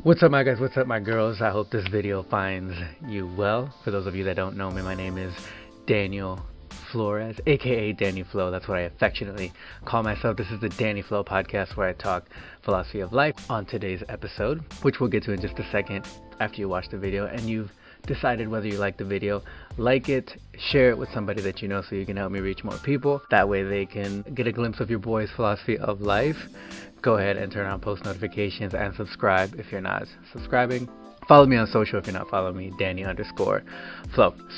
What's up, my guys? What's up, my girls? I hope this video finds you well. For those of you that don't know me, my name is Daniel Flores, aka Danny Flow. That's what I affectionately call myself. This is the Danny Flow podcast where I talk philosophy of life. On today's episode, which we'll get to in just a second after you watch the video and you've decided whether you like the video, like it, share it with somebody that you know so you can help me reach more people. That way they can get a glimpse of your boy's philosophy of life. Go ahead and turn on post notifications and subscribe if you're not subscribing. Follow me on social if you're not following me, Danny_Flow.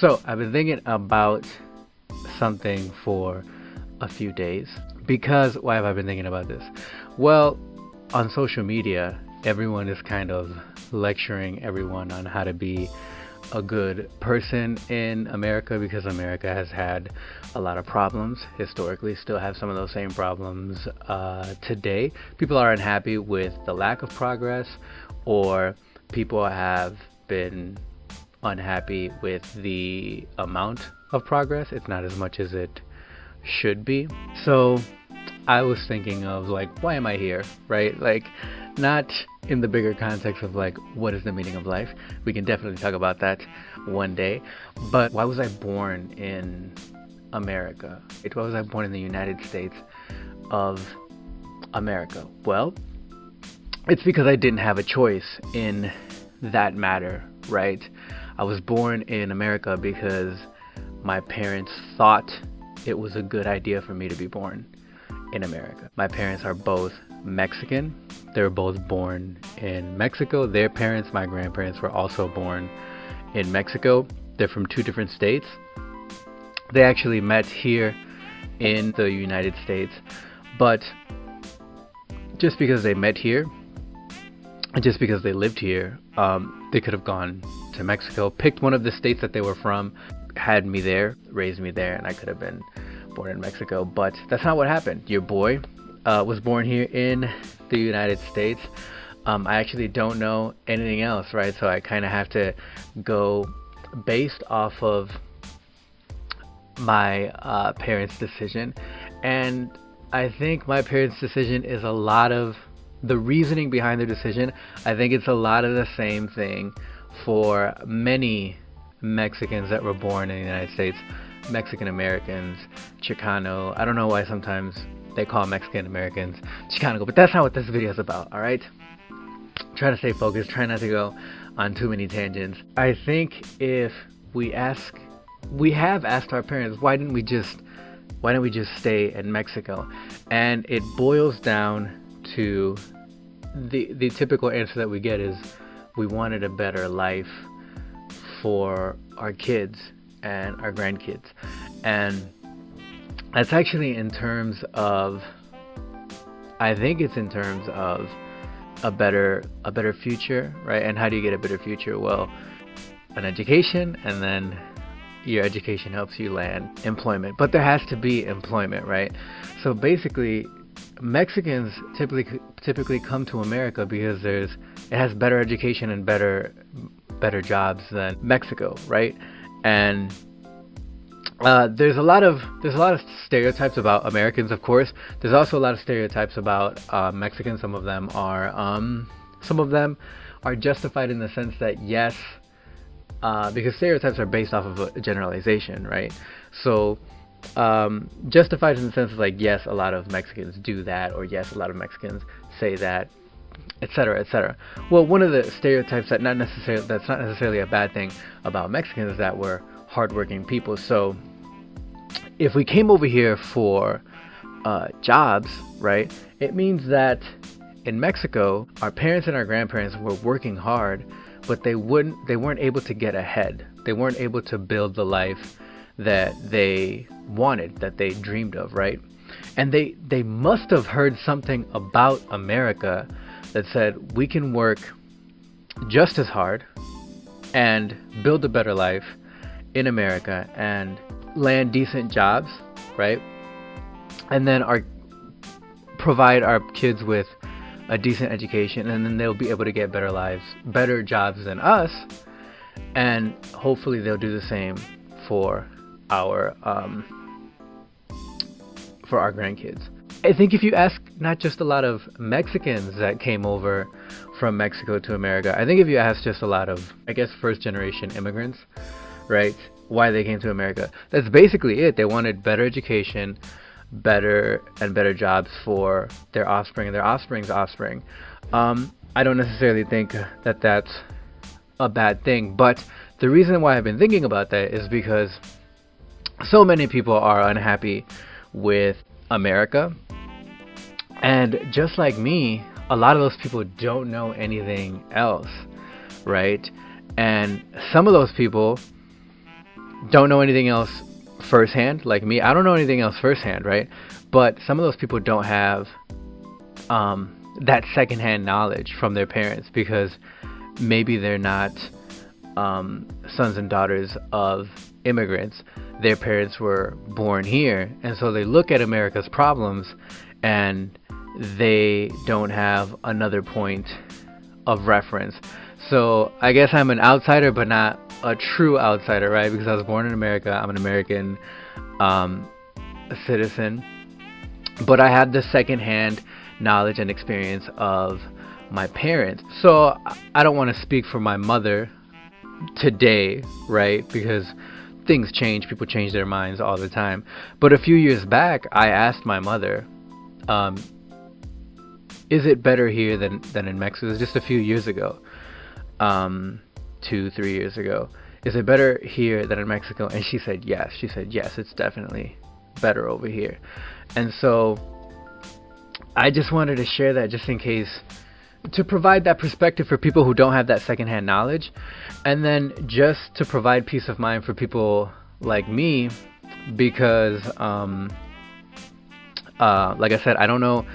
So I've been thinking about something for a few days. Because why have I been thinking about this? Well, on social media, everyone is kind of lecturing everyone on how to be a good person in America, because America has had a lot of problems historically, still have some of those same problems today. People are unhappy with the lack of progress, or people have been unhappy with the amount of progress. It's not as much as it should be. So I was thinking of, like, why am I here, right? Like, not in the bigger context of, like, what is the meaning of life? We can definitely talk about that one day. But why was I born in America? Why was I born in the United States of America? Well, it's because I didn't have a choice in that matter, right? I was born in America because my parents thought it was a good idea for me to be born in America. My parents are both Mexican. They were both born in Mexico. Their parents, my grandparents, were also born in Mexico. They're from two different states. They actually met here in the United States, but just because they met here, and just because they lived here, they could have gone to Mexico, picked one of the states that they were from, had me there, raised me there, and I could have been born in Mexico. But that's not what happened. Your boy was born here in the United States. I actually don't know anything else, right? So I kind of have to go based off of my parents' decision. And I think my parents' decision is a lot of the reasoning behind their decision. I think it's a lot of the same thing for many Mexicans that were born in the United States. Mexican Americans, Chicano. I don't know why sometimes they call Mexican Americans Chicano, but that's not what this video is about, all right? Try to stay focused, try not to go on too many tangents. I think if we have asked our parents, why didn't we just stay in Mexico? And it boils down to the typical answer that we get is we wanted a better life for our kids and our grandkids. And that's actually in terms of, I think it's in terms of a better future, right? And how do you get a better future? Well, an education, and then your education helps you land employment. But there has to be employment, right? So basically, Mexicans typically come to America because it has better education and better jobs than Mexico, right? And there's a lot of stereotypes about Americans, of course. There's also a lot of stereotypes about Mexicans. Some of them are justified in the sense that, yes, because stereotypes are based off of a generalization, right? So justified in the sense of, like, yes, a lot of Mexicans do that, or yes, a lot of Mexicans say that, etc., etc. Well, one of the stereotypes that's not necessarily a bad thing about Mexicans is that we're hardworking people. So if we came over here for jobs, right, it means that in Mexico, our parents and our grandparents were working hard, but they weren't able to get ahead. They weren't able to build the life that they wanted, that they dreamed of, right? And they must have heard something about America that said we can work just as hard and build a better life in America and land decent jobs, right? And then provide our kids with a decent education, and then they'll be able to get better lives, better jobs than us, and hopefully they'll do the same for our grandkids. I think if you ask not just a lot of Mexicans that came over from Mexico to America. I think if you ask just a lot of, I guess, first generation immigrants, right, why they came to America, that's basically it. They wanted better education, better and better jobs for their offspring and their offspring's offspring. I don't necessarily think that that's a bad thing, but the reason why I've been thinking about that is because so many people are unhappy with America, and just like me, a lot of those people don't know anything else, right? And some of those people don't know anything else firsthand, like me. I don't know anything else firsthand, right? But some of those people don't have that secondhand knowledge from their parents, because maybe they're not sons and daughters of immigrants. Their parents were born here, and so they look at America's problems and they don't have another point of reference. So I guess I'm an outsider, but not a true outsider, right? Because I was born in America. I'm an American citizen, but I had the secondhand knowledge and experience of my parents. So I don't want to speak for my mother today, right? Because things change, people change their minds all the time. But a few years back, I asked my mother, is it better here than in Mexico? It was just a few years ago, 2-3 years ago. Is it better here than in Mexico? And she said yes. She said yes, it's definitely better over here. And so I just wanted to share that, just in case, to provide that perspective for people who don't have that secondhand knowledge, and then just to provide peace of mind for people like me, because like I said, I don't know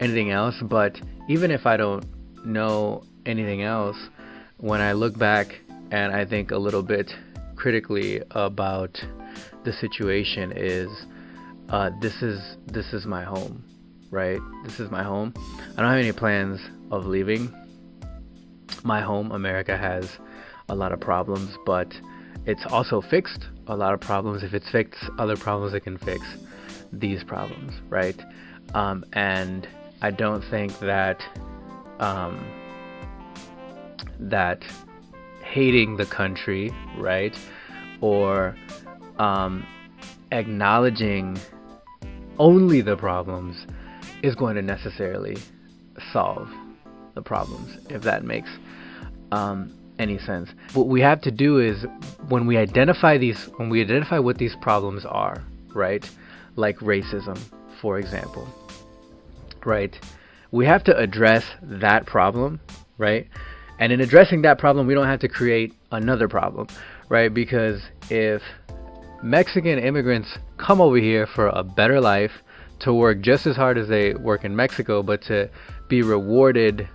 anything else. But even if I don't know anything else, when I look back and I think a little bit critically about the situation, is this is my home, right? This is my home. I don't have any plans of leaving my home. America has a lot of problems, but it's also fixed a lot of problems. If it's fixed other problems, it can fix these problems, right? And I don't think that that hating the country, right, or acknowledging only the problems is going to necessarily solve the problems, if that makes any sense. What we have to do is, when we identify what these problems are, right, like racism, for example, right, we have to address that problem, right? And in addressing that problem, we don't have to create another problem, right? Because if Mexican immigrants come over here for a better life, to work just as hard as they work in Mexico, but to be rewarded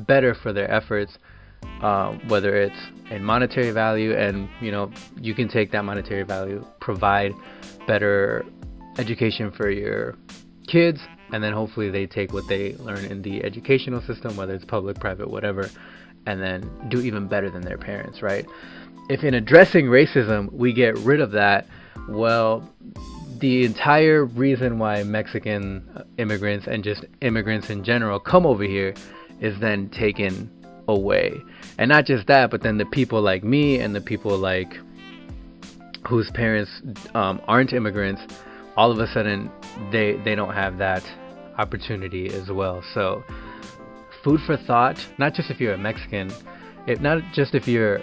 better for their efforts, whether it's in monetary value, and you can take that monetary value, provide better education for your kids, and then hopefully they take what they learn in the educational system, whether it's public, private, whatever, and then do even better than their parents, right? If in addressing racism we get rid of that, well, the entire reason why Mexican immigrants, and just immigrants in general, come over here is then taken away. And not just that, but then the people like me and the people like whose parents aren't immigrants, all of a sudden they don't have that opportunity as well. So food for thought, not just if you're a Mexican, not just if your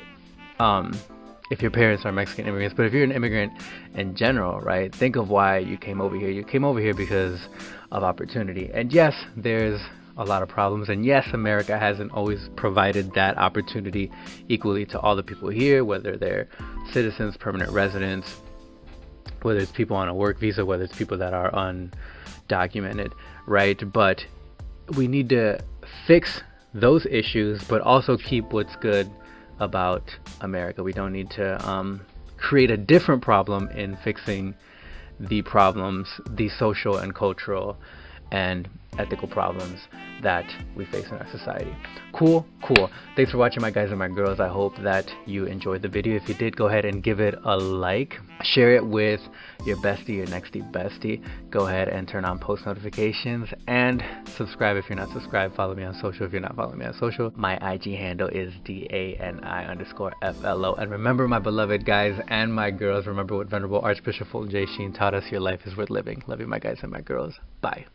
parents are Mexican immigrants, but if you're an immigrant in general, right? Think of why you came over here. You came over here because of opportunity. And yes, there's a lot of problems, and yes, America hasn't always provided that opportunity equally to all the people here, whether they're citizens, permanent residents, whether it's people on a work visa, whether it's people that are undocumented, right? But we need to fix those issues, but also keep what's good about America. We don't need to create a different problem in fixing the problems, the social and cultural and ethical problems that we face in our society. Cool. Thanks for watching, my guys and my girls. I hope that you enjoyed the video. If you did, go ahead and give it a like. Share it with your bestie, your nextie bestie. Go ahead and turn on post notifications and subscribe if you're not subscribed. Follow me on social if you're not following me on social. My IG handle is DANI_FLO. And remember, my beloved guys and my girls, remember what Venerable Archbishop Fulton J. Sheen taught us: your life is worth living. Love you, my guys and my girls. Bye.